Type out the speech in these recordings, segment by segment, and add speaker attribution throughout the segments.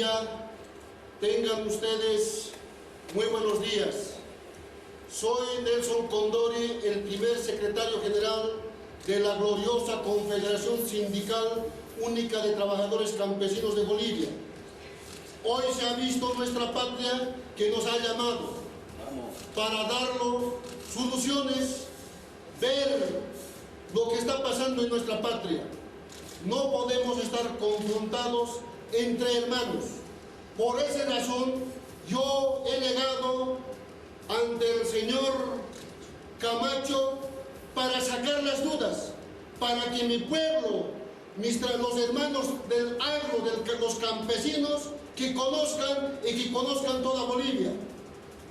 Speaker 1: Bolivia, tengan ustedes muy buenos días. Soy Nelson Condori, el primer secretario general de la gloriosa Confederación Sindical Única de Trabajadores Campesinos de Bolivia. Hoy se ha visto nuestra patria que nos ha llamado para darlo soluciones, ver lo que está pasando en nuestra patria. No podemos estar confrontados entre hermanos. Por esa razón, yo he legado ante el señor Camacho para sacar las dudas, para que mi pueblo, los hermanos del agro, los campesinos, que conozcan y que conozcan toda Bolivia.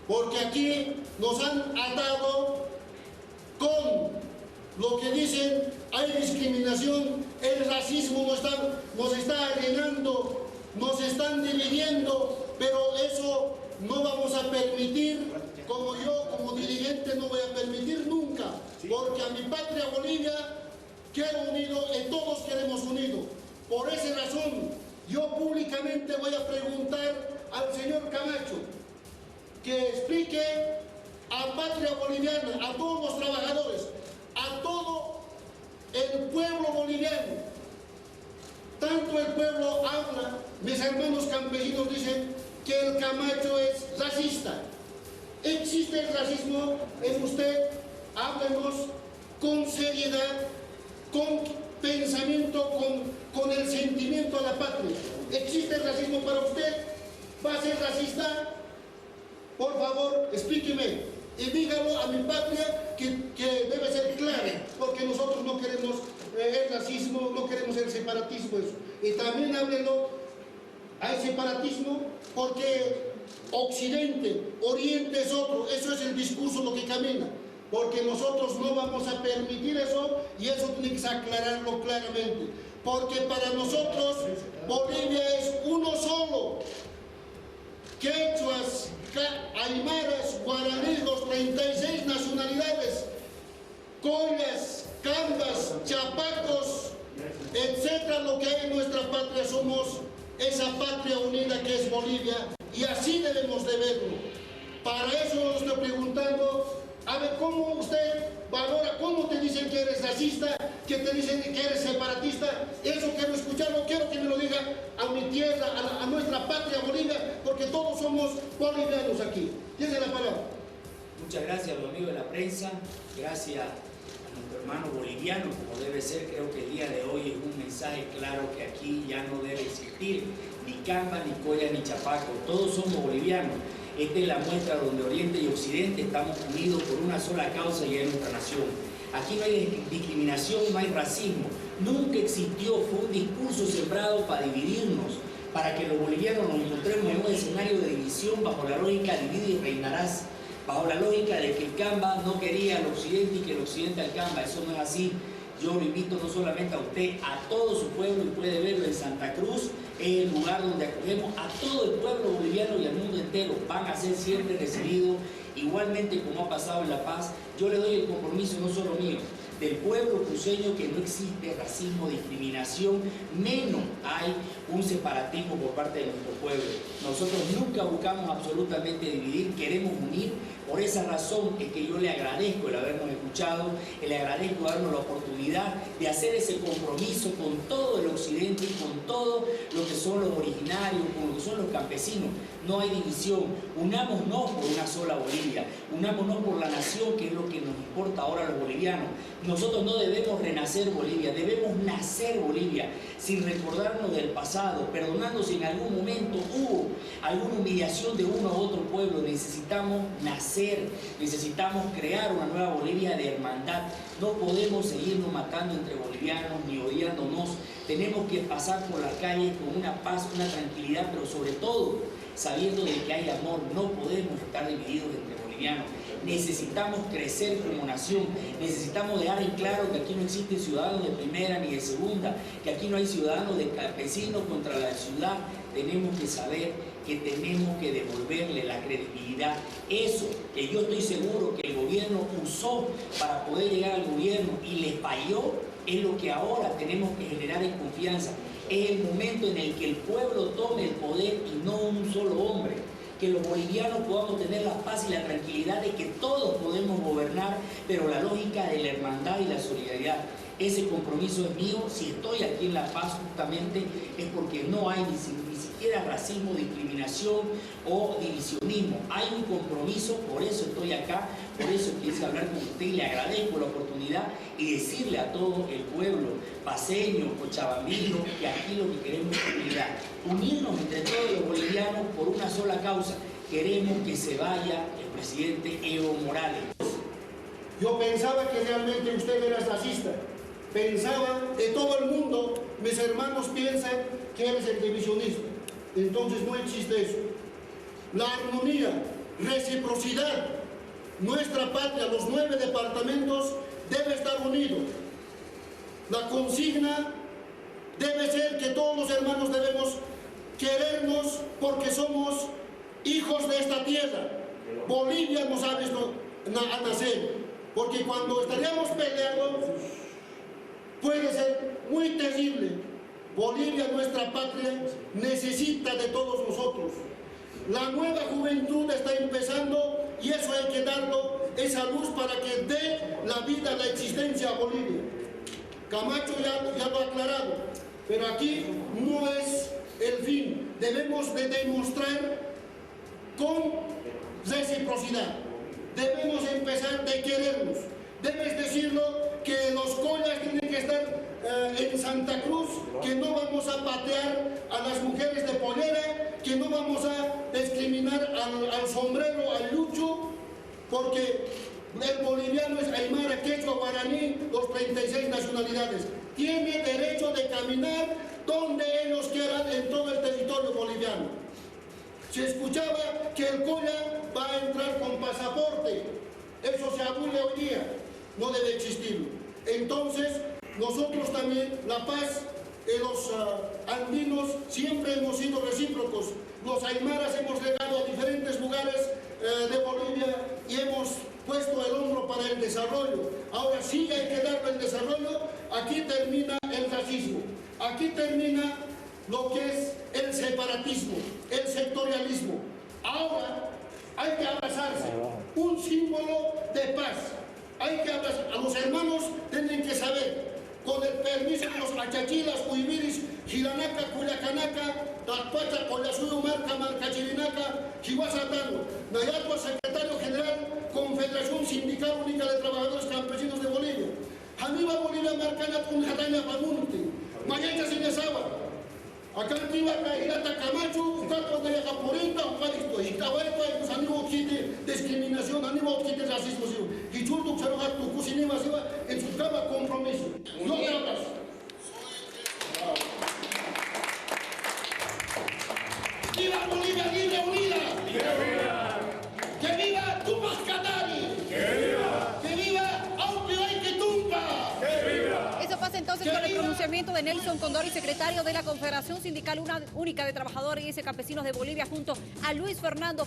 Speaker 1: Porque aquí nos han atado con lo que dicen, hay discriminación, el racismo nos está alienando, nos están dividiendo, pero eso no vamos a permitir, como yo, como dirigente, no voy a permitir nunca, porque a mi patria Bolivia quiero unido y todos queremos unido. Por esa razón, yo públicamente voy a preguntar al señor Camacho que explique a patria boliviana, a todos los trabajadores, a todo el pueblo boliviano. Tanto el pueblo habla, mis hermanos campesinos dicen que el Camacho es racista. ¿Existe el racismo en usted? Háblenos con seriedad, con pensamiento, con el sentimiento a la patria. ¿Existe el racismo para usted? ¿Va a ser racista? Por favor, explíqueme y dígalo a mi patria que debe ser clara, porque nosotros no queremos el racismo, no queremos el separatismo. Eso. Y también háblelo al separatismo, porque Occidente, Oriente es otro, eso es el discurso lo que camina, porque nosotros no vamos a permitir eso, y eso tiene que aclararlo claramente, porque para nosotros Bolivia es uno solo. Quechuas, aymaras, guaraníes, los 36 nacionalidades, collas, cambas, chapacos, etcétera, lo que hay en nuestra patria, somos esa patria unida que es Bolivia, y así debemos de verlo. Para eso estoy preguntando, a ver, ¿cómo usted valora, cómo te dicen que eres racista, que te dicen que eres separatista? Eso quiero escucharlo, quiero que me lo diga a mi tierra, a nuestra patria Bolivia, porque todos somos bolivianos aquí. Tiene la palabra.
Speaker 2: Muchas gracias a los amigos de la prensa, gracias a nuestro hermano boliviano, como debe ser. Creo que el día de hoy es un mensaje claro que aquí ya no debe existir ni camba, ni colla, ni chapaco, todos somos bolivianos. Esta es la muestra donde Oriente y Occidente estamos unidos por una sola causa, y es nuestra nación. Aquí no hay discriminación, no hay racismo, nunca existió, fue un discurso sembrado para dividirnos, para que los bolivianos nos encontremos en un escenario de división bajo la lógica divide y reinarás, bajo la lógica de que el Camba no quería al Occidente y que el Occidente al Camba. Eso no es así. Yo lo invito no solamente a usted, a todo su pueblo, y puede verlo en Santa Cruz, es el lugar donde acogemos a todo el pueblo boliviano y al mundo entero. Van a ser siempre recibidos, igualmente como ha pasado en La Paz. Yo le doy el compromiso, no solo mío, del pueblo cruceño, que no existe racismo, discriminación, menos hay un separatismo por parte de nuestro pueblo. Nosotros nunca buscamos absolutamente dividir, queremos unir. Por esa razón es que yo le agradezco el habernos escuchado, le agradezco darnos la oportunidad de hacer ese compromiso con todo el occidente y con todo lo que son los originarios, con lo que son los campesinos. No hay división, unámonos por una sola Bolivia, unámonos por la nación, que es lo que nos importa ahora a los bolivianos. Nosotros no debemos renacer Bolivia, debemos nacer Bolivia, sin recordarnos del pasado, perdonando si en algún momento hubo alguna humillación de uno u otro pueblo. Necesitamos nacer, necesitamos crear una nueva Bolivia de hermandad. No podemos seguirnos matando entre bolivianos ni odiándonos. Tenemos que pasar por las calles con una paz, una tranquilidad, pero sobre todo sabiendo de que hay amor. No podemos estar divididos entre bolivianos. Necesitamos crecer como nación, necesitamos dejar en claro que aquí no existen ciudadanos de primera ni de segunda, que aquí no hay ciudadanos de campesinos contra la ciudad. Tenemos que saber que tenemos que devolverle la credibilidad. Eso que yo estoy seguro que el gobierno usó para poder llegar al gobierno y le falló, es lo que ahora tenemos que generar en confianza. Es el momento en el que el pueblo tome el poder poder y no un solo hombre. Que los bolivianos podamos tener la paz y la tranquilidad de que todos podemos gobernar, pero la lógica de la hermandad y la solidaridad. Ese compromiso es mío. Si estoy aquí en La Paz justamente es porque no hay ni siquiera racismo, discriminación o divisionismo. Hay un compromiso, por eso estoy acá, por eso quise hablar con usted y le agradezco la oportunidad y decirle a todo el pueblo paceño, cochabambino, que aquí lo que queremos es unidad. Unirnos entre todos los bolivianos por una sola causa. Queremos que se vaya el presidente Evo Morales.
Speaker 1: Yo pensaba que realmente usted era racista. Pensaba que todo el mundo, mis hermanos piensan que eres el divisionismo. Entonces no existe eso. La armonía, reciprocidad, nuestra patria, los 9 departamentos debe estar unidos. La consigna debe ser que todos los hermanos debemos querernos porque somos hijos de esta tierra. Bolivia nos ha visto nacer, porque cuando estaríamos peleando puede ser muy terrible. Bolivia, nuestra patria, necesita de todos nosotros. La nueva juventud está empezando y eso hay que darlo, esa luz para que dé la vida, la existencia a Bolivia. Camacho ya lo ha aclarado, pero aquí no es el fin. Debemos de demostrar con reciprocidad. Debemos empezar de querernos. Debes decirlo que los collas tienen que estar en Santa Cruz, que no vamos a patear a las mujeres de polera, que no vamos a discriminar al sombrero, al lucho, porque el boliviano es aymara, quechua, guaraní, los 36 nacionalidades. Tiene derecho de caminar donde ellos quieran en todo el territorio boliviano. Se escuchaba que el colla va a entrar con pasaporte. Eso se abule hoy día. No debe existir. Entonces, nosotros también, La Paz, los andinos, siempre hemos sido recíprocos. Los aymaras hemos llegado a diferentes lugares de Bolivia y hemos puesto el hombro para el desarrollo. Ahora sí hay que darle el desarrollo. Aquí termina el racismo. Aquí termina lo que es el separatismo, el sectorialismo. Ahora hay que abrazarse. Un símbolo de paz. Hay que abrazar. A los hermanos tienen que saber, con el permiso de los achachilas, huiviris, Jiranaca, Cuyacanaca, Tacpacha, Collasuyo, Marca Chirinaca, Chihuazatano, Nayatua, secretario general, Confederación Sindical Única de Trabajadores Campesinos de Bolivia. Haniba Bolivia Marcana con Jataña Pamunti, Mayacha Sinesaba. Acá arriba Cairata Camacho, Ucato de Yacaporenta, Ucadito, y Cabalpa, pues animo quite discriminación, animo quite racismo, y Churdo Charoja, tu cusinima, en su cama compromiso. Yo te abrazo. ¡Viva Bolivia libre unida! ¡Que viva Tupac Katari! ¡Que viva! ¡Que viva Aunque Tumpa! ¡Que viva!
Speaker 3: Eso pasa entonces con el pronunciamiento de Nelson Condori, secretario de la Confederación Sindical Única de Trabajadores y Campesinos de Bolivia, junto a Luis Fernando